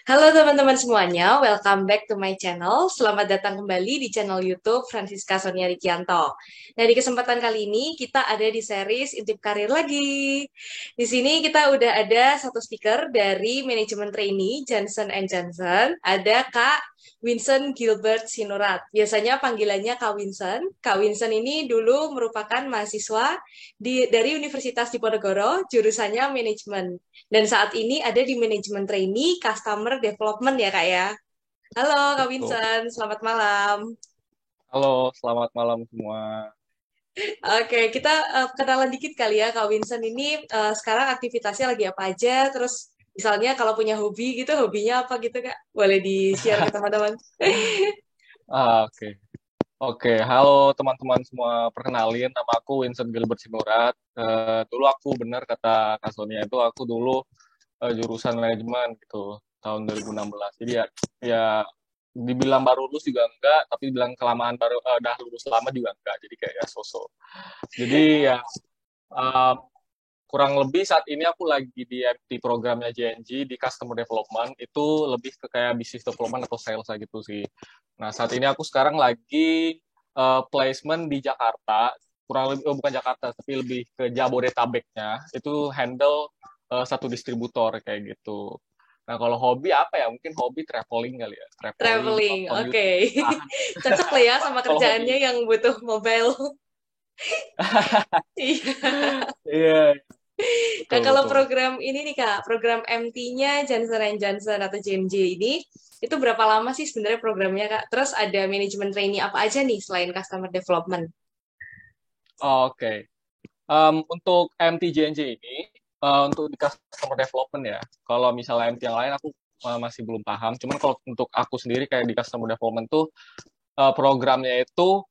Halo teman-teman semuanya, welcome back to my channel. Selamat datang kembali di channel YouTube Francisca Sonia Rikianto. Nah, di kesempatan kali ini kita ada di series Intip Karir lagi. Di sini kita udah ada satu speaker dari manajemen trainee Johnson Johnson. Ada Kak Winston Gilbert Sinurat. Biasanya panggilannya Kak Winston. Kak Winston ini dulu merupakan mahasiswa dari Universitas Diponegoro, jurusannya manajemen. Dan saat ini ada di manajemen trainee customer development ya Kak ya. Halo Kak Betul. Vincent, selamat malam. Halo, selamat malam semua. Oke, kita kenalan dikit kali ya Kak Vincent ini sekarang aktivitasnya lagi apa aja, terus misalnya kalau punya hobi gitu, hobinya apa gitu Kak? Boleh di-share ke teman-teman. Oke. Oke, halo teman-teman semua. Perkenalin, nama aku Vincent Gilbert Sinurat. Dulu aku benar kata Kak Sonia itu aku dulu jurusan manajemen gitu tahun 2016. Jadi ya dibilang baru lulus juga enggak, tapi bilang kelamaan baru dah lulus lama juga enggak. Jadi kayak ya sosok. Jadi ya eh, kurang lebih saat ini aku lagi di MT programnya JNG di Customer Development. Itu lebih ke kayak business development atau sales gitu sih. Nah, saat ini aku sekarang lagi placement di Jakarta, kurang lebih bukan Jakarta tapi lebih ke Jabodetabeknya. Itu handle satu distributor kayak gitu. Nah, kalau hobi apa ya? Mungkin hobi traveling kali ya. Traveling, Traveling, nonton oke. YouTube. Cocok lah ya sama Kalau kerjaannya hobi. yang butuh mobile. Iya. Iya, Nah, betul kalau betul. program ini nih Kak, program MT-nya Johnson Johnson atau JMJ ini, itu berapa lama sih sebenarnya programnya Kak? Terus ada manajemen trainee apa aja nih selain customer development? Oke. Untuk MTJNJ ini, untuk di customer development ya, kalau misalnya MT yang lain aku masih belum paham. Cuman kalau untuk aku sendiri kayak di customer development tuh programnya itu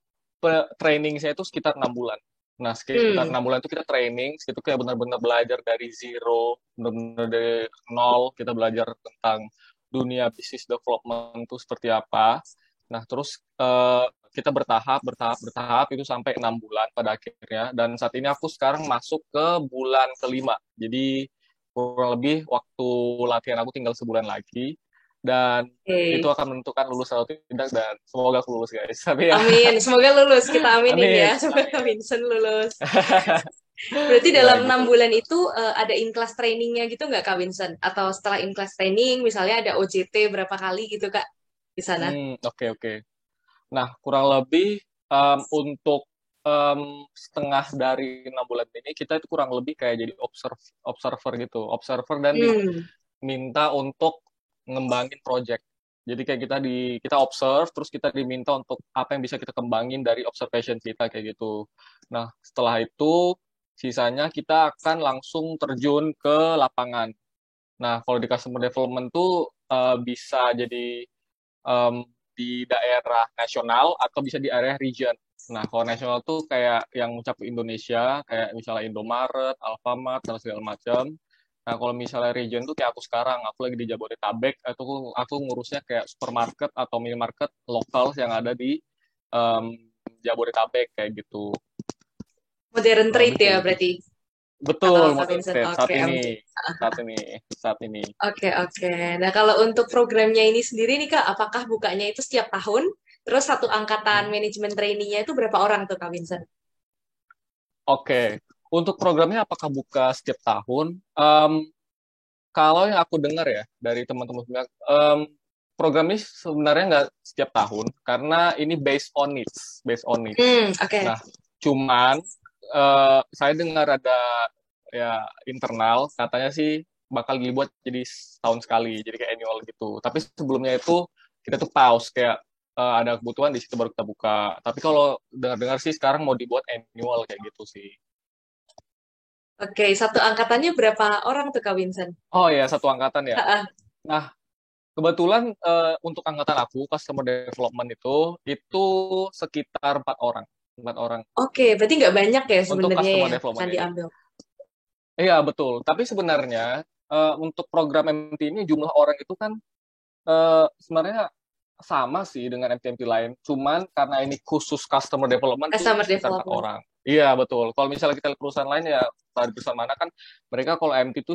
training saya itu sekitar 6 bulan. Nah, sekitar Hmm, 6 bulan itu kita training, itu kayak benar-benar belajar dari zero, benar-benar dari nol, kita belajar tentang dunia bisnis development itu seperti apa. Nah, terus kita bertahap, bertahap, bertahap itu sampai 6 bulan pada akhirnya. Dan saat ini aku sekarang masuk ke bulan kelima. Jadi kurang lebih waktu latihan aku tinggal sebulan lagi. Dan itu oke. akan menentukan lulus atau tidak dan semoga aku lulus guys. Tapi ya, Amin. Semoga lulus. Kita aminin ya. amin, Semoga amin. Vincent lulus. Berarti Ya dalam gitu. 6 bulan itu ada in-class trainingnya gitu nggak Kak Vincent? Atau setelah in-class training, misalnya ada OJT berapa kali gitu Kak di sana? Oke oke. Nah, kurang lebih untuk setengah dari 6 bulan ini kita itu kurang lebih kayak jadi observer gitu, observer dan Hmm, diminta untuk ngembangin project. Jadi kayak kita observe, terus kita diminta untuk apa yang bisa kita kembangin dari observation kita kayak gitu. Nah, setelah itu sisanya kita akan langsung terjun ke lapangan. Nah, kalau di customer development tuh bisa jadi em, di daerah nasional atau bisa di area region. Nah, kalau nasional tuh kayak yang mencakup Indonesia, kayak misalnya Indomaret, Alfamart, dan segala macam. Nah, kalau misalnya region tuh kayak aku sekarang, aku lagi di Jabodetabek, itu aku ngurusnya kayak supermarket atau minimarket lokal yang ada di em, Jabodetabek kayak gitu. modern Kurang trade lebih ya kayak gitu berarti. sih. Atau Betul, Kak modern Vincent? trade Oke, MT. saat ini. Oke, oke. Nah, kalau untuk programnya ini sendiri nih Kak, apakah bukanya itu setiap tahun? Terus satu angkatan Hmm. manajemen trainee-nya itu berapa orang tuh Kak Vincent? Oke, untuk programnya apakah buka setiap tahun? Kalau yang aku dengar ya dari teman-teman bilang, program ini sebenarnya nggak setiap tahun karena ini based on needs, based on needs. Hmm, oke. Nah, cuman saya dengar ada ya internal katanya sih bakal dibuat jadi setahun sekali, jadi kayak annual gitu. Tapi sebelumnya itu kita tuh pause kayak ada kebutuhan di situ baru kita buka. Tapi kalau dengar-dengar sih sekarang mau dibuat annual kayak gitu sih. Oke, satu angkatannya berapa orang tuh Kak Vincent? Oh ya, satu angkatan ya. Ha-ha. Nah, kebetulan untuk angkatan aku customer development itu sekitar 4 orang, 4 orang Oke, berarti nggak banyak ya untuk sebenarnya customer yang akan development ini. diambil. Iya betul. Tapi sebenarnya untuk program MT ini jumlah orang itu kan sebenarnya sama sih dengan MT-MT lain. Cuman karena ini khusus customer development tuh Customer sekitar empat development. orang. Iya betul. Kalau misalnya kita lihat perusahaan lain ya dari perusahaan mana kan mereka kalau MT itu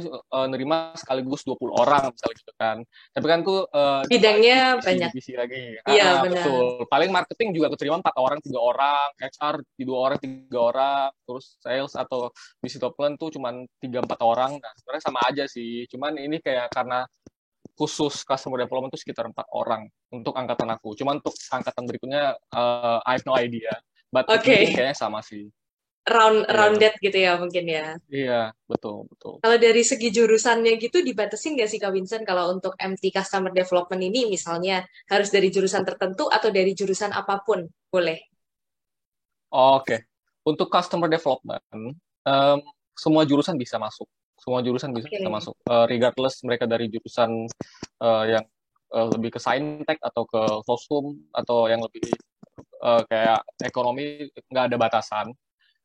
nerima sekaligus 20 orang misalnya gitu kan. Tapi kan tuh dibagi Bidangnya banyak. divisi-divisi lagi. Iya, benar. Betul. Paling marketing juga keterima 4 orang, 3 orang, HR di 2 orang, 3 orang, terus sales atau divisi top line tuh cuman 3-4 orang. Nah, sebenarnya sama aja sih. Cuman ini kayak karena khusus customer development itu sekitar 4 orang untuk angkatan aku. Cuman untuk angkatan berikutnya, I have no idea. But mungkin Oke, kayaknya sama sih. Iya, rounded gitu ya mungkin ya. iya, betul, betul. Kalau dari segi jurusannya gitu dibatasin nggak sih Kak Vincent kalau untuk MT Customer Development ini misalnya harus dari jurusan tertentu atau dari jurusan apapun boleh? Oke, untuk customer development, em, semua jurusan bisa masuk. Semua jurusan bisa Oke. masuk, regardless mereka dari jurusan yang lebih ke saintek atau ke sosum atau yang lebih kayak ekonomi, nggak ada batasan.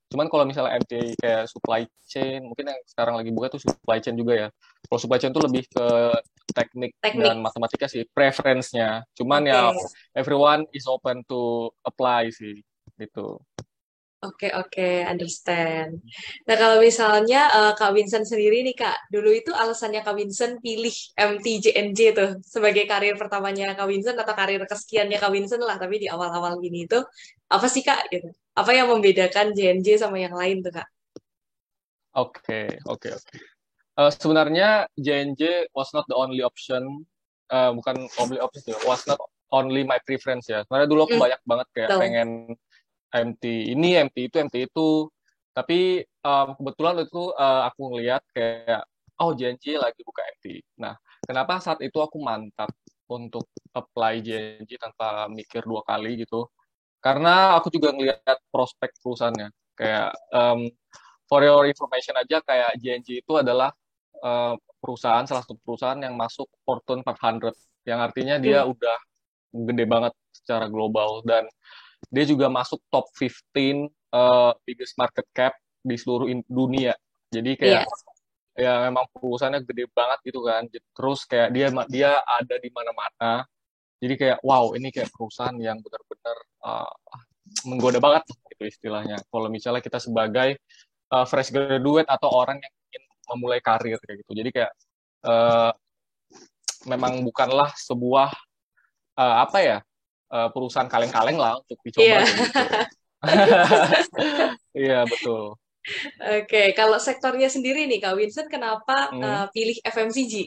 Cuman kalau misalnya MT kayak supply chain, mungkin yang sekarang lagi buka tuh supply chain juga ya. Kalau supply chain tuh lebih ke teknik dan Teknik. matematika sih, preference-nya. Cuman ya Oke. everyone is open to apply sih, gitu. Oke, oke, understand. Nah, kalau misalnya Kak Vincent sendiri nih, Kak, dulu itu alasannya Kak Vincent pilih MTJNJ tuh sebagai karir pertamanya Kak Vincent atau karir kesekiannya Kak Vincent lah, tapi di awal-awal gini itu apa sih, Kak, gitu? Apa yang membedakan JNJ sama yang lain tuh, Kak? Oke, oke, oke. Sebenarnya JNJ was not the only option, bukan only option sih, was not only my preference ya. Sebenarnya dulu aku Hmm, banyak banget kayak betul. pengen MT ini, MT itu, MT itu. Tapi kebetulan itu aku ngeliat kayak, oh JNJ lagi buka MT. Nah, kenapa saat itu aku mantap untuk apply JNJ tanpa mikir 2 kali gitu? Karena aku juga ngeliat prospek perusahaannya. Kayak for your information aja, kayak JNJ itu adalah perusahaan, salah satu perusahaan yang masuk Fortune 500, yang artinya dia Hmm, udah gede banget secara global, dan dia juga masuk top 15 biggest market cap di seluruh dunia. Jadi kayak iya. ya memang perusahaannya gede banget gitu kan. Terus kayak dia dia ada di mana-mana. Jadi kayak wow, ini kayak perusahaan yang benar-benar menggoda banget gitu istilahnya. Kalau misalnya kita sebagai fresh graduate atau orang yang ingin memulai karir kayak gitu. Jadi kayak uh, memang bukanlah sebuah apa ya, perusahaan kaleng-kaleng lah untuk Iya. dicoba kayak gitu. Iya, betul. Oke, kalau sektornya sendiri nih, Kak Vincent, kenapa Hmm, pilih FMCG?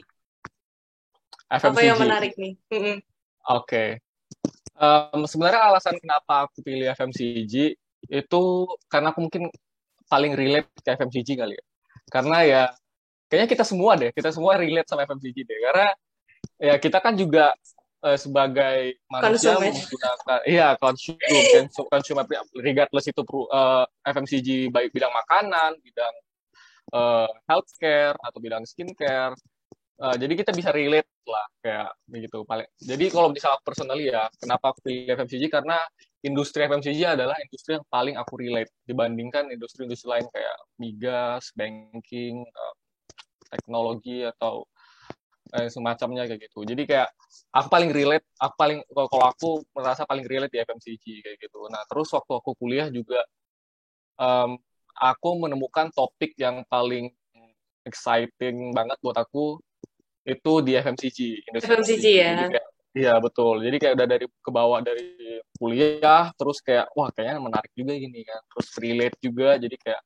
Apa yang FMCG. menarik nih? Mm-mm. Oke. Sebenarnya alasan kenapa aku pilih FMCG itu karena aku mungkin paling relate ke FMCG kali ya. Karena ya kayaknya kita semua relate sama FMCG deh. Karena ya kita kan juga sebagai manusia Konsumen. menggunakan, iya, consumer regardless itu FMCG baik bidang makanan, bidang healthcare atau bidang skincare. Jadi kita bisa relate lah kayak begitu paling. Jadi kalau misalnya aku personally ya, kenapa aku pilih FMCG, karena industri FMCG adalah industri yang paling aku relate dibandingkan industri-industri lain kayak migas, banking, teknologi atau semacamnya kayak gitu. Jadi kayak aku paling relate, kalau aku merasa paling relate di FMCG kayak gitu. Nah, terus waktu aku kuliah juga um, aku menemukan topik yang paling exciting banget buat aku itu di FMCG, industri FMCG FMCG. Jadi ya. kayak iya betul. Jadi kayak udah dari ke bawah dari kuliah, terus kayak wah kayaknya menarik juga gini kan. Terus relate juga. Jadi kayak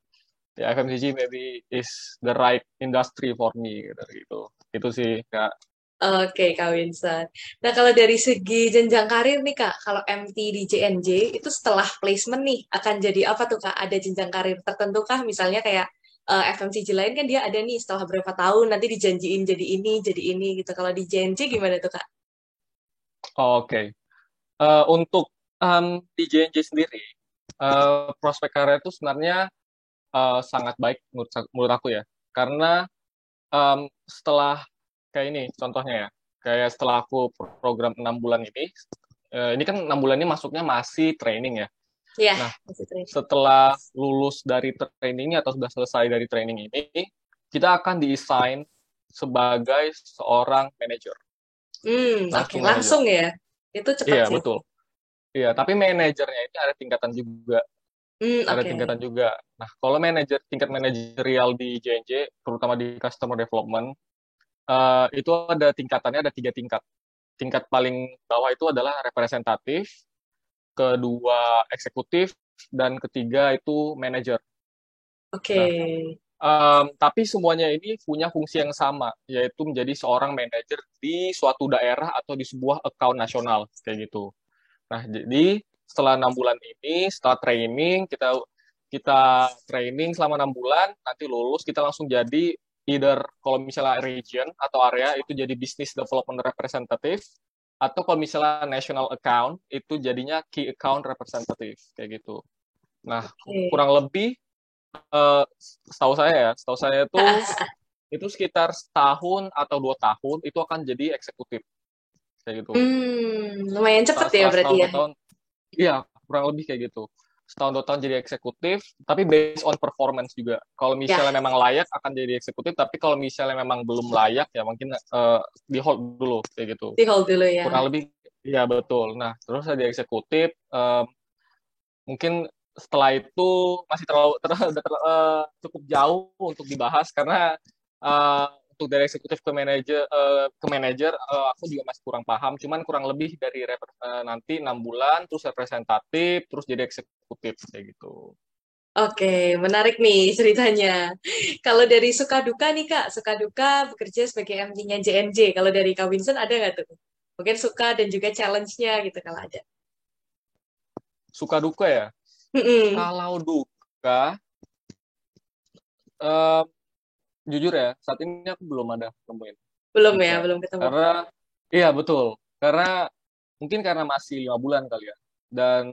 ya FMCG maybe is the right industry for me gitu. Itu sih Kak. Oke, Kak Winston. Nah, kalau dari segi jenjang karir nih, Kak, kalau MT di JNJ itu setelah placement nih, akan jadi apa tuh, Kak? Ada jenjang karir tertentu kah? Misalnya kayak FMCG lain kan dia ada nih setelah berapa tahun, nanti dijanjiin jadi ini gitu. Kalau di JNJ gimana tuh, Kak? Oke. Untuk di JNJ sendiri, prospek karir itu sebenarnya sangat baik menurut aku ya. Karena setelah kayak ini contohnya ya, kayak setelah aku program 6 bulan ini kan 6 bulan ini masuknya masih training ya. Ya, Nah, masih training. setelah lulus dari trainingnya atau sudah selesai dari training ini, kita akan di-assign sebagai seorang manager, Oke, langsung manager. langsung ya. Itu cepat Iya, sih. betul. Iya, tapi manajernya itu ada tingkatan juga. Ada Oke. tingkatan juga. Nah, kalau tingkat manajerial di J&J, terutama di customer development, itu ada tingkatannya, ada 3 tingkat. Tingkat paling bawah itu adalah representatif, kedua eksekutif, dan ketiga itu manager. Oke. Nah, tapi semuanya ini punya fungsi yang sama, yaitu menjadi seorang manajer di suatu daerah atau di sebuah account nasional, kayak gitu. Nah, jadi setelah 6 bulan ini, setelah training, kita kita training selama 6 bulan, nanti lulus, kita langsung jadi either kalau misalnya region atau area itu jadi business development representative, atau kalau misalnya national account itu jadinya key account representative, kayak gitu. Nah, Oke. kurang lebih eh, setahu saya itu sekitar setahun atau 2 tahun itu akan jadi eksekutif, kayak gitu. Lumayan cepet ya Setelah berarti setahun ya. 2 tahun, iya, kurang lebih kayak gitu. Setahun 2 tahun jadi eksekutif, tapi based on performance juga. Kalau Ya, misalnya memang layak akan jadi eksekutif, tapi kalau misalnya memang belum layak ya mungkin di hold dulu kayak gitu. di hold dulu ya. Kurang lebih, ya betul. Nah, terus jadi eksekutif, mungkin setelah itu masih cukup jauh untuk dibahas karena uh, untuk dari eksekutif ke manajer aku juga masih kurang paham, cuman kurang lebih dari nanti 6 bulan terus representatif terus jadi eksekutif kayak gitu. Oke, menarik nih ceritanya. Kalau dari suka duka nih Kak, suka duka bekerja sebagai MD-nya JNJ. Kalau dari Kak Vincent ada nggak tuh? Mungkin suka dan juga challenge-nya gitu kalau ada. Suka duka ya, Mm-mm. kalau duka uh, jujur ya saat ini aku belum ada nemuin Belum ya, duka belum ketemu. karena iya betul, karena mungkin karena masih 5 bulan kali ya, dan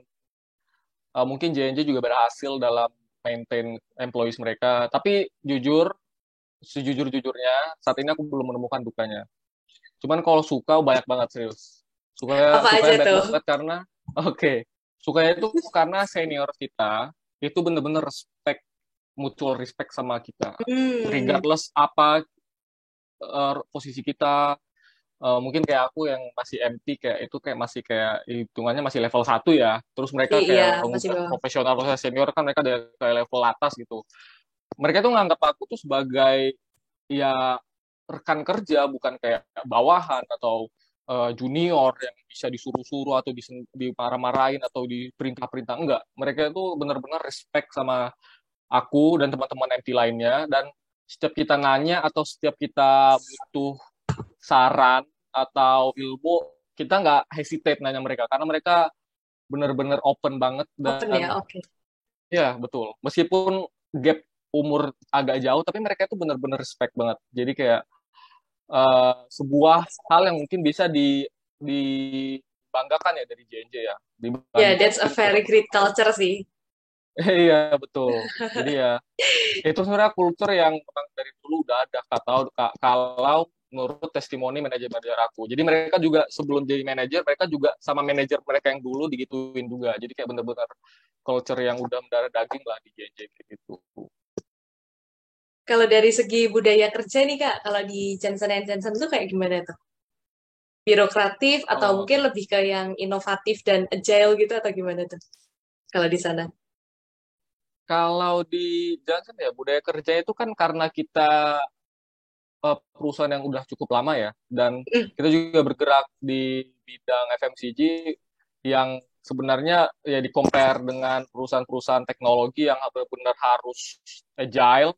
mungkin J&J juga berhasil dalam maintain employees mereka. Tapi jujur, sejujur-jujurnya, saat ini aku belum menemukan dukanya. Cuman kalau suka banyak banget serius. Apa aja Sukanya banyak tuh? banget karena, oke, okay, sukanya itu karena senior kita itu bener-bener respect, mutual respect sama kita. Hmm, Regardless apa posisi kita, mungkin kayak aku yang masih MT kayak itu kayak masih kayak hitungannya masih level 1 ya. Terus mereka iya, kayak masih udah bawah. profesional, udah senior kan mereka udah kayak level atas gitu. Mereka tuh nganggap aku tuh sebagai ya rekan kerja, bukan kayak bawahan atau junior yang bisa disuruh-suruh atau dimarah-marahin atau diperintah-perintah. Enggak, mereka itu benar-benar respect sama aku dan teman-teman MT lainnya, dan setiap kita nanya atau setiap kita butuh saran atau ilmu, kita nggak hesitate nanya mereka karena mereka benar-benar open banget. Open Dan ya, oke. ya betul, meskipun gap umur agak jauh tapi mereka itu benar-benar respect banget. Jadi kayak sebuah hal yang mungkin bisa dibanggakan ya dari JNJ ya, Ya, dibandingkan that's a mungkin ke very great tempat-tempat lain. culture sih. Iya betul. Jadi ya itu sebenarnya kultur yang memang dari dulu udah ada, kalau menurut testimoni manajer-manajer aku. Jadi mereka juga sebelum jadi manajer, mereka juga sama manajer mereka yang dulu digituin juga. Jadi kayak bener-bener culture yang udah mendarah daging lah di JJ gitu. Kalau dari segi budaya kerja nih Kak, kalau di Johnson Johnson tuh kayak gimana tuh? Birokratif atau Uh, mungkin lebih ke yang inovatif dan agile gitu atau gimana tuh? Kalau di sana. Kalau di Johnson ya budaya kerja itu kan karena kita perusahaan yang udah cukup lama ya, dan Mm, kita juga bergerak di bidang FMCG yang sebenarnya ya di compare dengan perusahaan-perusahaan teknologi yang benar-benar harus agile,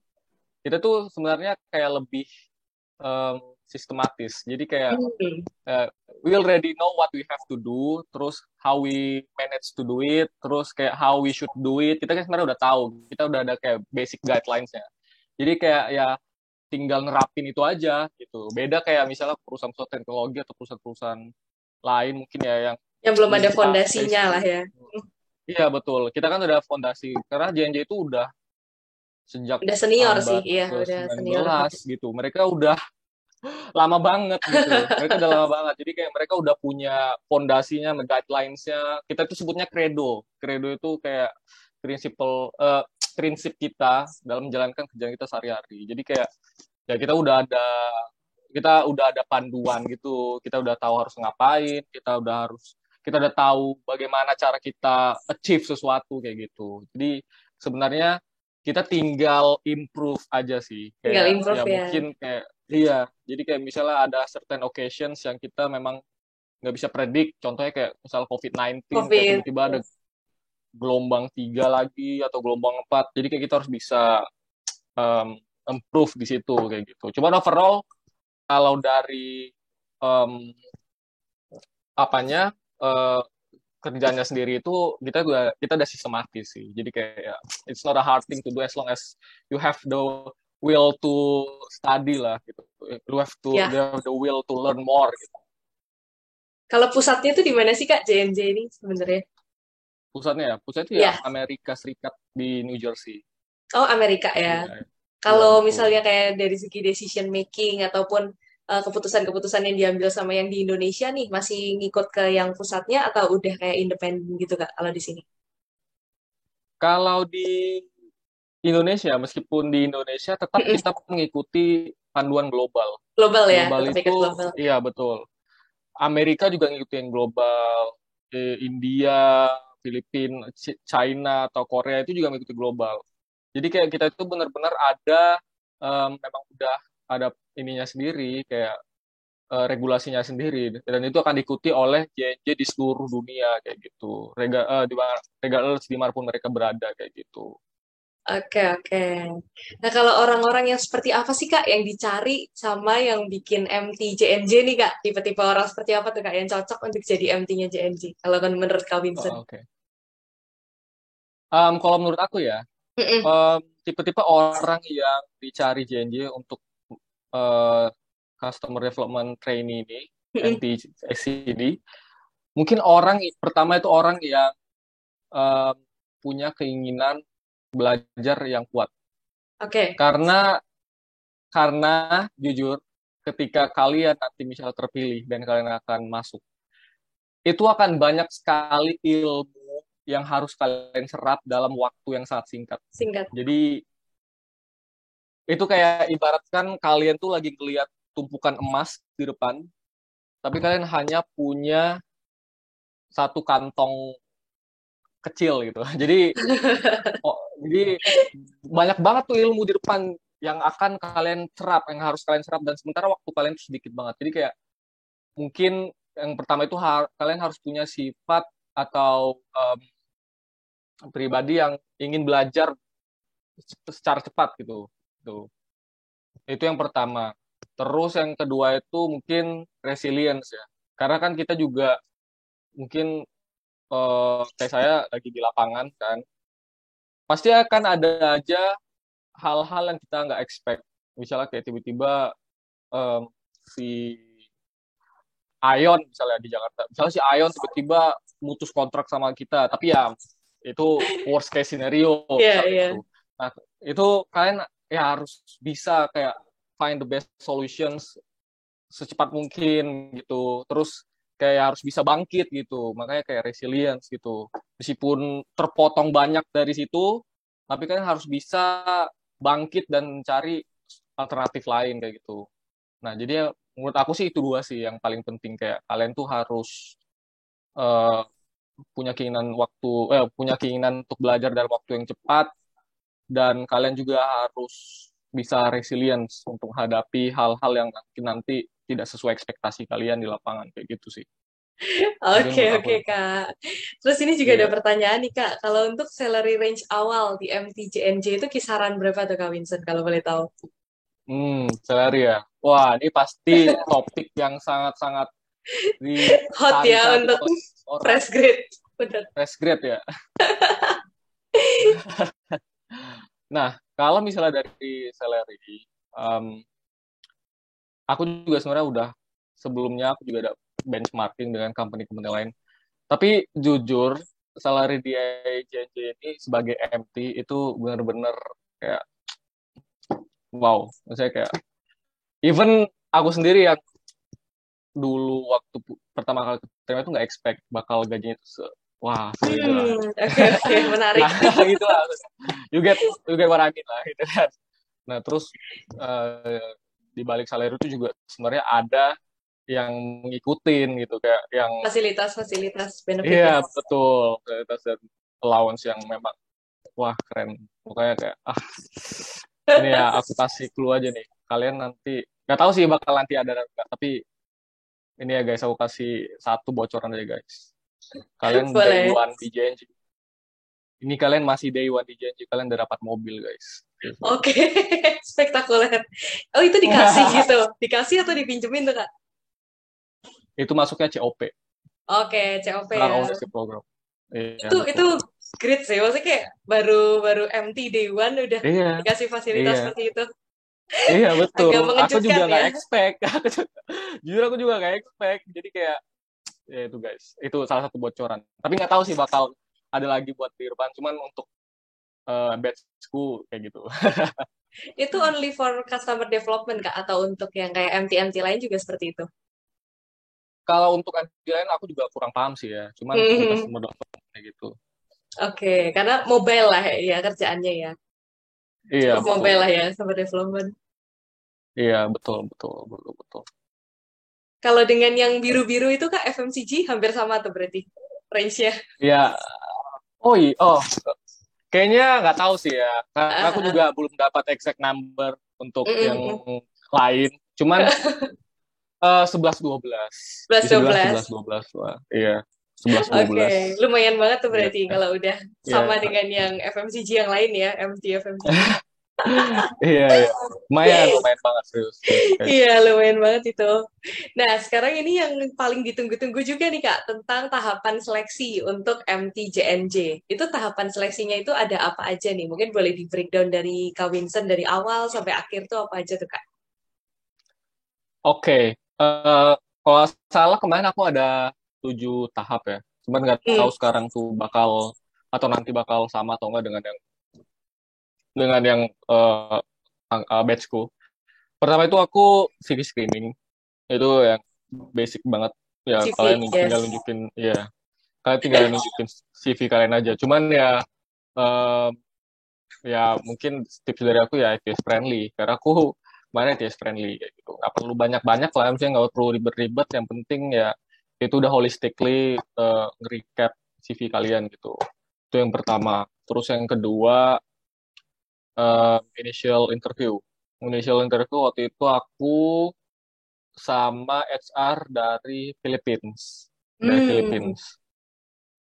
kita tuh sebenarnya kayak lebih sistematis. Jadi kayak mm. uh, we already know what we have to do, terus how we manage to do it, terus kayak how we should do it. Kita kan sebenarnya udah tahu, kita udah ada kayak basic guidelines-nya. Jadi kayak ya tinggal nerapin itu aja gitu. Beda kayak misalnya perusahaan-perusahaan teknologi atau perusahaan-perusahaan lain mungkin ya yang Yang belum ada bisa fondasinya lah ya. iya betul. Kita kan udah fondasi karena JNJ itu udah sejak Udah senior sih, abad iya, udah senior ke-19 banget. gitu. Mereka udah lama banget gitu. Mereka udah lama banget. Jadi kayak mereka udah punya fondasinya, guidelines-nya. Kita itu sebutnya credo. Credo itu kayak prinsip kita dalam menjalankan kerjaan kita sehari-hari. Jadi kayak ya kita udah ada panduan gitu. Kita udah tahu harus ngapain, kita udah harus kita udah tahu bagaimana cara kita achieve sesuatu kayak gitu. Jadi sebenarnya kita tinggal improve aja sih. Tinggal Kayak improve ya ya. mungkin kayak iya. Jadi kayak misalnya ada certain occasions yang kita memang nggak bisa predik. Contohnya kayak misal COVID-19 kayak COVID. tiba-tiba ada gelombang 3 lagi atau gelombang 4. Jadi kayak kita harus bisa improve di situ kayak gitu. Cuman overall kalau dari um, apanya uh, kerjanya sendiri itu kita udah sistematis sih. Jadi kayak it's not a hard thing to do as long as you have the will to study lah gitu. Ya. You have the will to learn more gitu. Kalau pusatnya itu di mana sih Kak JNJ ini sebenarnya? Pusatnya itu ya Ya. Amerika Serikat di New Jersey. Oh, Amerika ya. Iya, iya Kalau betul. misalnya kayak dari segi decision making ataupun keputusan-keputusan yang diambil sama yang di Indonesia nih, masih ngikut ke yang pusatnya atau udah kayak independen gitu Kak kalau di sini? Kalau di Indonesia, meskipun di Indonesia tetap kita mengikuti panduan global. Global ya, Global tetap itu, ikut global. iya betul. Amerika juga ngikutin global, India, Filipina, China atau Korea itu juga mengikuti global. Jadi kayak kita itu benar-benar ada memang udah ada ininya sendiri kayak regulasinya sendiri dan itu akan diikuti oleh JNJ di seluruh dunia kayak gitu. Regardless dimanapun mereka berada kayak gitu. Oke, oke. Nah, kalau orang-orang yang seperti apa sih, Kak, yang dicari sama yang bikin MT JNJ nih, Kak? Tipe-tipe orang seperti apa tuh, Kak, yang cocok untuk jadi MT-nya JNJ? Kalau kan menurut Kak Vincent. Oke. Kalau menurut aku ya, Mm-mm. tipe-tipe orang yang dicari JNJ untuk uh, Customer Development Trainee ini, Mm-mm. MT-SCD, mungkin orang pertama itu orang yang um, punya keinginan belajar yang kuat. Oke. Karena jujur, ketika kalian nanti misalnya terpilih dan kalian akan masuk, itu akan banyak sekali ilmu yang harus kalian serap dalam waktu yang sangat singkat. Singkat. Jadi itu kayak ibaratkan kalian tuh lagi ngeliat tumpukan emas di depan, tapi kalian hanya punya satu kantong kecil gitu. Jadi banyak banget tuh ilmu di depan yang akan kalian serap, yang harus kalian serap dan sementara waktu kalian tuh sedikit banget. Jadi kayak mungkin yang pertama itu kalian harus punya sifat atau pribadi yang ingin belajar secara cepat gitu. Tuh. Itu yang pertama. Terus yang kedua itu mungkin resilience ya. Karena kan kita juga mungkin kayak saya lagi di lapangan kan, pasti akan ada aja hal-hal yang kita nggak expect. Misalnya kayak tiba-tiba em, si Ion misalnya di Jakarta, misalnya si Ion tiba-tiba mutus kontrak sama kita, tapi ya itu worst case scenario Iya, misalnya iya. gitu. Nah itu kalian ya harus bisa kayak find the best solutions secepat mungkin gitu. Terus kayak harus bisa bangkit gitu. Makanya kayak resilience gitu. Meskipun terpotong banyak dari situ, tapi kan harus bisa bangkit dan cari alternatif lain kayak gitu. Nah, jadi ya, menurut aku sih itu dua sih yang paling penting kayak kalian tuh harus uh, punya keinginan untuk belajar dalam waktu yang cepat dan kalian juga harus bisa resilience untuk menghadapi hal-hal yang nanti tidak sesuai ekspektasi kalian di lapangan kayak gitu sih. Itu Oke, menurut aku oke, yang paling Kak. Terus ini juga ada iya. pertanyaan nih, Kak. Kalau untuk salary range awal di MT JNJ itu kisaran berapa tuh, Kak Vincent, kalau boleh tahu? Salary ya. Wah, ini pasti topik yang sangat-sangat Hot ya dicari-cari untuk oleh orang fresh grade. Bener. fresh grade ya. Nah, kalau misalnya dari salary, um, aku juga sebenarnya udah sebelumnya aku juga ada benchmarking dengan company-company lain. Tapi jujur, salary di JNJ ini sebagai MT itu benar-benar kayak wow. Maksudnya kayak even aku sendiri yang dulu waktu pertama kali terima itu nggak expect bakal gajinya itu wah segini lah. Oke, oke, menarik. Nah, gitu lah. You get what I mean lah gitu kan. Nah, terus di balik salary itu juga sebenarnya ada yang ngikutin gitu, kayak yang Fasilitas-fasilitas iya benefitnya. betul, kualitas dan allowance yang memang wah keren. Pokoknya kayak ini ya aku kasih clue aja nih. Kalian nanti nggak tahu sih bakal nanti ada atau enggak, tapi ini ya guys, aku kasih satu bocoran aja guys. Kalian day Boleh. one di JNJ. Ini kalian masih day one di JNJ, kalian udah dapat mobil guys. Gitu. Oke, spektakuler. Oh, itu dikasih gitu. Dikasih atau dipinjemin tuh, Kak? Itu masuknya COP, Oke, COP Car ya. Ownership Program. Iya Itu betul. great sih. Maksudnya kayak baru baru MT Day One udah Iya, dikasih fasilitas iya, seperti itu. iya betul. Agak Aku juga mengejutkan nggak ya. expect. Jujur aku juga nggak expect. Jadi kayak ya itu guys, itu salah satu bocoran. Tapi nggak tahu sih bakal ada lagi buat di depan. Cuman untuk batchku kayak gitu. Itu only for customer development, Kak? Atau untuk yang kayak MT-MT lain juga seperti itu? Kalau untuk anti lain aku juga kurang paham sih ya. Cuman di Hmm, customer development kayak gitu. oke, karena mobile lah ya kerjaannya ya. Iya Cukup betul. mobile lah ya customer development. Iya betul betul betul betul. Kalau dengan yang biru-biru itu, Kak, FMCG hampir sama tuh berarti range-nya. Iya. Oh iya. Oh kayaknya nggak tahu sih ya. Karena aku Ah, juga belum dapat exact number untuk yang mm, mm, lain. Cuman mm. 11-12. 11 Bisa dibilang 12. 11-12 lah. Iya. 11-12. Oke, lumayan banget tuh Iya. berarti kalau udah sama Iya. dengan yang FMCG yang lain ya, MT FMCG. Iya, iya. Lumayan, lumayan banget serius, serius, guys. Iya, lumayan banget itu. Nah, sekarang ini yang paling ditunggu-tunggu juga nih, Kak, tentang tahapan seleksi untuk MTJNJ. Itu tahapan seleksinya itu ada apa aja nih? Mungkin boleh di breakdown dari Kak Vincent dari awal sampai akhir tuh apa aja tuh, Kak? Oke. eh, Kalau nggak salah kemarin aku ada 7 tahap ya. Cuman nggak Hmm, tahu sekarang tuh bakal atau nanti bakal sama atau enggak dengan yang batchku. Pertama itu aku CV screening. Itu yang basic banget. Ya CV, kalian tinggal yes. nunjukin, ya kalian tinggal nunjukin CV kalian aja. Cuman ya eh, ya mungkin tips dari aku ya ITS friendly. Karena aku mana ITS friendly kayak gitu. Nggak perlu banyak-banyak lah, misalnya nggak perlu ribet-ribet. Yang penting ya itu udah holistically nge-recap CV kalian gitu. Itu yang pertama. Terus yang kedua initial interview. Initial interview waktu itu aku sama HR dari Philippines. Dari Hmm, Philippines.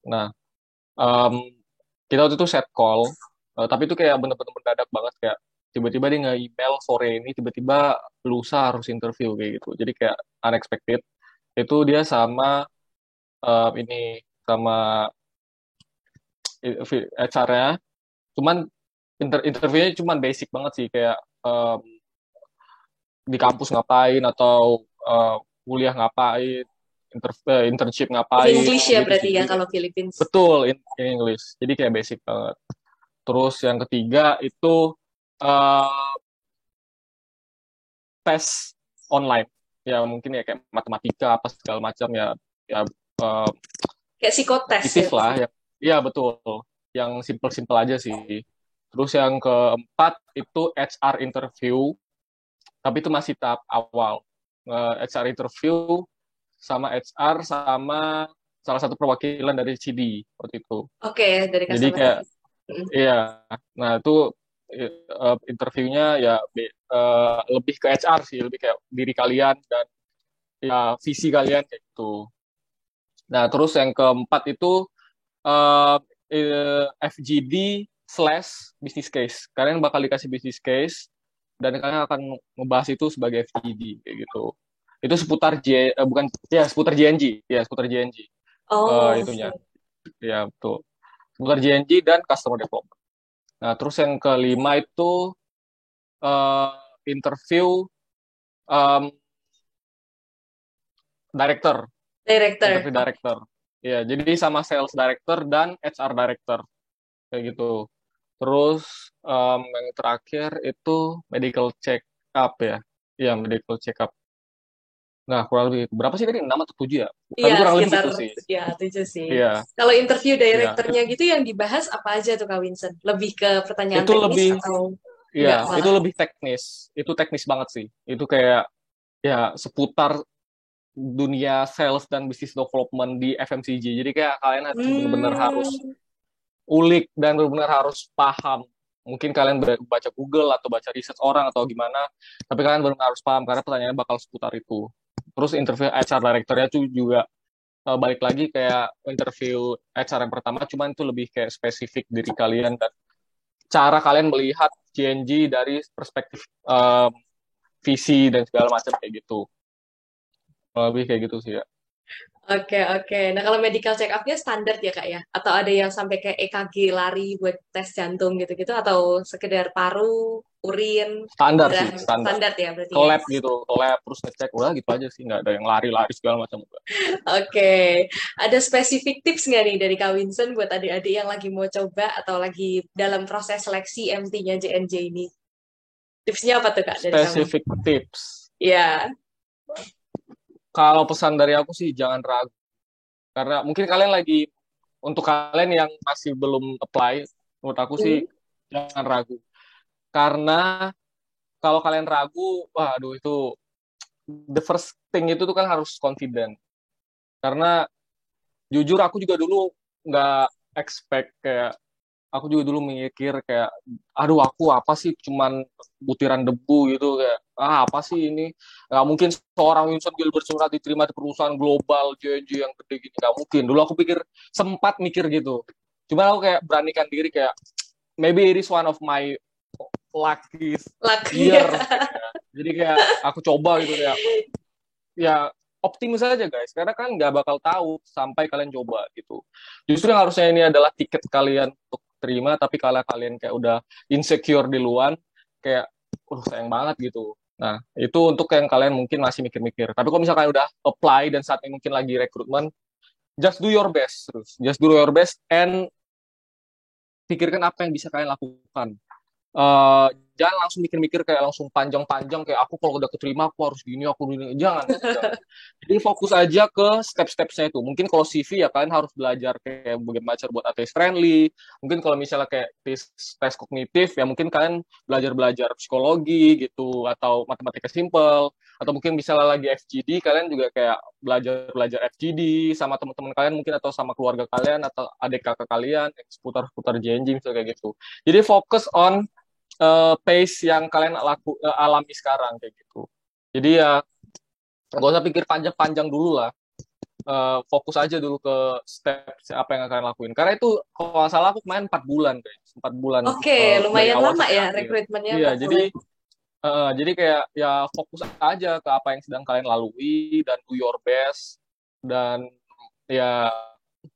Nah, em, kita waktu itu set call, tapi itu kayak bener-bener mendadak banget, kayak tiba-tiba dia nge-email sore ini, tiba-tiba lusa harus interview kayak gitu. Jadi kayak unexpected. Itu dia sama ini sama HR-nya, cuman interviewnya cuman basic banget sih, kayak em, di kampus ngapain atau kuliah ngapain, internship in ngapain English ya gitu sih. berarti ya Jadi kayak kalau Philippines. betul in English. Jadi kayak basic banget. Terus yang ketiga itu uh, tes online. Ya mungkin ya kayak matematika apa segala macam ya, ya uh, Kayak psikotes ya. repetitif lah ya. Iya betul. Yang simple-simple aja sih. Terus yang keempat itu HR interview, tapi itu masih tahap awal. HR interview sama HR sama salah satu perwakilan dari CD waktu itu. Oke, dari Jadi customer kayak service. Mm. iya, nah itu interviewnya ya lebih ke HR sih, lebih kayak diri kalian dan ya visi kalian kayak gitu. Nah terus yang keempat itu eh, FGD slash business case. Kalian bakal dikasih business case dan kalian akan membahas itu sebagai FGD kayak gitu. Itu seputar bukan ya seputar JNG, ya seputar JNG Oh, itunya, oke. ya betul. Seputar JNG dan customer development. Nah terus yang kelima itu eh, interview um, director, Director. interview Oke. director. Ya, jadi sama sales director dan HR director kayak gitu. Terus yang terakhir itu medical check up ya. Iya, medical check up. Nah, kurang lebih berapa sih tadi? 6 atau 7 ya? Iya, Tapi kurang lebih sekitar gitu sih. ya 7 sih. Iya, Kalau interview iya. direkturnya gitu yang dibahas apa aja tuh Kak Vincent? Lebih ke pertanyaan Itu teknis lebih atau ya, enggak itu malah? lebih teknis. Itu teknis banget sih. Itu kayak ya seputar dunia sales dan business development di FMCG. Jadi kayak kalian benar-benar harus Hmm, ulik dan benar-benar harus paham. Mungkin kalian baca Google atau baca riset orang atau gimana, tapi kalian benar-benar harus paham karena pertanyaannya bakal seputar itu. Terus interview HR directornya tuh juga balik lagi kayak interview HR yang pertama, cuman itu lebih kayak spesifik diri kalian dan cara kalian melihat JNG dari perspektif visi dan segala macam kayak gitu. Lebih kayak gitu sih ya. oke, oke. Nah, kalau medical check up-nya standar ya, Kak ya? Atau ada yang sampai kayak EKG lari buat tes jantung gitu-gitu? Atau sekedar paru, urin, Standar sih, darah? standar. Standar ya berarti Ke ya? lab gitu, ke lab terus ngecek udah gitu aja sih, nggak ada yang lari-lari segala macam. Oke. Ada spesifik tips nggak nih dari Kak Vincent buat adik-adik yang lagi mau coba atau lagi dalam proses seleksi MT-nya JNJ ini? Tipsnya apa tuh, Kak, dari kamu? Specific tips. Ya. Kalau pesan dari aku sih jangan ragu. Karena mungkin kalian lagi, untuk kalian yang masih belum apply, menurut aku sih Hmm. jangan ragu. Karena kalau kalian ragu, waduh itu, the first thing itu tuh kan harus confident. Karena jujur aku juga dulu nggak expect kayak, aku juga dulu mikir kayak, aduh aku apa sih cuman butiran debu gitu, kayak apa sih ini, nggak mungkin seorang Winston Gilbert Surat diterima di perusahaan global JNJ yang gede gini, nggak mungkin. Dulu aku pikir, sempat mikir gitu, cuma aku kayak beranikan diri kayak, maybe it is one of my lucky Lucky. year gitu ya. Jadi kayak aku coba gitu kayak, ya optimis aja guys, karena kan nggak bakal tahu sampai kalian coba gitu. Justru yang harusnya ini adalah tiket kalian untuk terima, tapi kalau kalian kayak udah insecure di luar, kayak sayang banget gitu. Nah itu untuk yang kalian mungkin masih mikir-mikir, tapi kalau misalkan udah apply dan saat ini mungkin lagi rekrutmen, just do your best, terus just do your best and pikirkan apa yang bisa kalian lakukan. eh, Jangan langsung mikir-mikir kayak langsung panjang-panjang kayak, aku kalau udah keterima aku harus gini, aku gini. Jangan. Jadi fokus aja ke step-stepnya itu. Mungkin kalau CV ya kalian harus belajar kayak bagaimana cara buat ATS friendly. Mungkin kalau misalnya kayak tes kognitif ya mungkin kalian belajar-belajar psikologi gitu atau matematika simple, atau mungkin misalnya lagi FGD kalian juga kayak belajar-belajar FGD sama teman-teman kalian mungkin, atau sama keluarga kalian atau adik kakak kalian yang seputar-seputar JNJ misalnya kayak gitu. Jadi fokus on pace yang kalian alami sekarang kayak gitu. Jadi ya gak usah pikir panjang-panjang dulu lah. Fokus aja dulu ke step apa yang kalian lakuin. Karena itu kalau nggak salah aku kemarin 4 bulan guys. 4 bulan Oke, dari lumayan awal lama sampai ya akhir. rekrutmennya Iya, 4 jadi bulan. kayak ya fokus aja ke apa yang sedang kalian lalui dan do your best, dan ya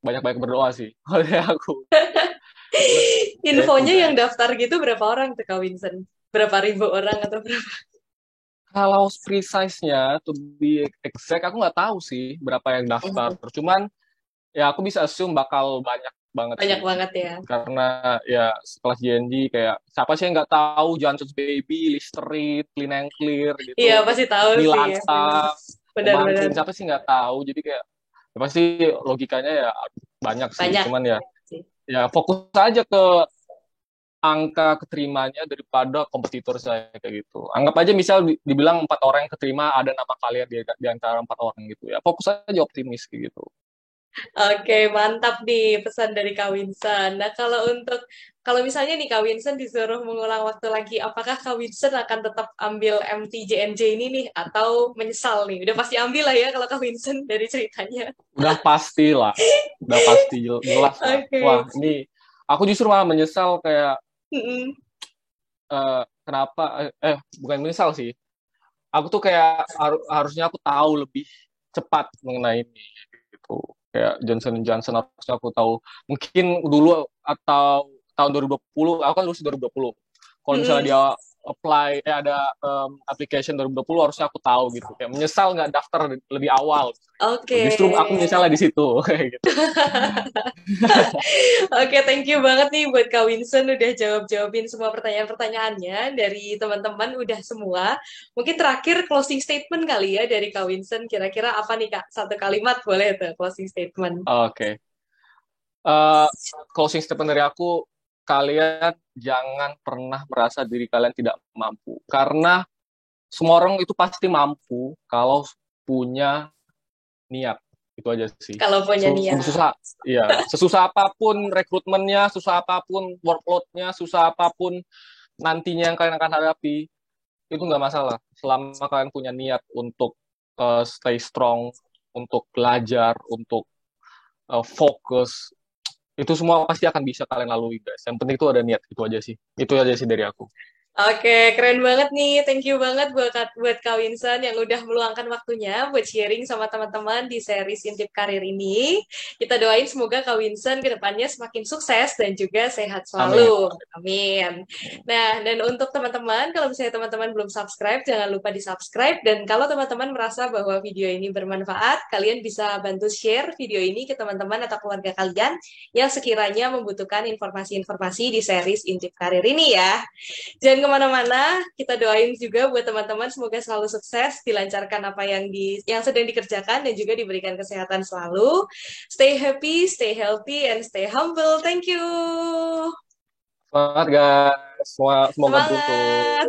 banyak-banyak berdoa sih oleh aku. Ya itu Infonya yang guys. daftar gitu berapa orang tuh, Kak Vincent? Berapa ribu orang atau berapa? Kalau precise-nya, to be exact, aku nggak tahu sih berapa yang daftar. Cuman ya aku bisa assume bakal banyak banget Banyak sih. banget ya. Karena ya sekelas JNJ kayak siapa sih yang nggak tahu Johnson's Baby, Listerine, Clean and Clear Iya, gitu, pasti tahu sih ya. Milansa, Benar-benar Pemangkin, siapa sih nggak tahu. Jadi kayak ya pasti logikanya ya banyak sih. banyak Cuman ya sih. ya fokus aja ke angka keterimanya daripada kompetitor saya kayak gitu. Anggap aja misal dibilang 4 orang yang keterima, ada nama kalian di antara 4 orang gitu ya. Fokus aja optimis kayak gitu. Oke, mantap nih pesan dari Kak Vincent. Nah, kalau misalnya nih Kak Vincent disuruh mengulang waktu lagi, apakah Kak Vincent akan tetap ambil MTJNJ ini nih atau menyesal nih? Udah pasti ambil lah ya kalau Kak Vincent dari ceritanya. Udah pasti lah, udah pasti jelas lah. Oke. Wah, ini aku justru malah menyesal kayak, Mm-mm. kenapa, bukan menyesal sih. Aku tuh kayak harusnya aku tahu lebih cepat mengenai ini gitu. Kayak Johnson Johnson harusnya aku tahu mungkin dulu, atau tahun 2020, aku kan lulus 2020. Kalau misalnya Mm-mm. dia apply, ada application 2020, harusnya aku tahu gitu. Kayak menyesal nggak daftar lebih awal gitu. Oke. Justru aku menyesalnya di situ kayak gitu. Oke, thank you banget nih buat Kak Winson udah jawab-jawabin semua pertanyaan-pertanyaannya dari teman-teman udah semua. Mungkin terakhir closing statement kali ya dari Kak Winson. Kira-kira apa nih Kak? Satu kalimat boleh tuh closing statement. Oke. Eh, Closing statement dari aku, kalian jangan pernah merasa diri kalian tidak mampu. Karena semua orang itu pasti mampu kalau punya niat. Itu aja sih. Kalau punya niat. Susah, ya, sesusah apapun rekrutmennya, susah apapun workload-nya, susah apapun nantinya yang kalian akan hadapi, itu nggak masalah. Selama kalian punya niat untuk stay strong, untuk belajar, untuk fokus, itu semua pasti akan bisa kalian lalui, guys. Yang penting itu ada niat, itu aja sih. Itu aja sih dari aku. Oke, keren banget nih. Thank you banget buat Kak Winson yang udah meluangkan waktunya buat sharing sama teman-teman di series Intip Karir ini. Kita doain semoga Kak Winson ke depannya semakin sukses dan juga sehat Amin. selalu. Amin. Nah, dan untuk teman-teman, kalau misalnya teman-teman belum subscribe, jangan lupa di-subscribe. Dan kalau teman-teman merasa bahwa video ini bermanfaat, kalian bisa bantu share video ini ke teman-teman atau keluarga kalian yang sekiranya membutuhkan informasi-informasi di series Intip Karir ini ya. Jangan kemana-mana, kita doain juga buat teman-teman semoga selalu sukses, dilancarkan apa yang sedang dikerjakan dan juga diberikan kesehatan selalu. Stay happy, stay healthy, and stay humble. Thank you. Semangat, guys. Semoga beruntung. Semangat.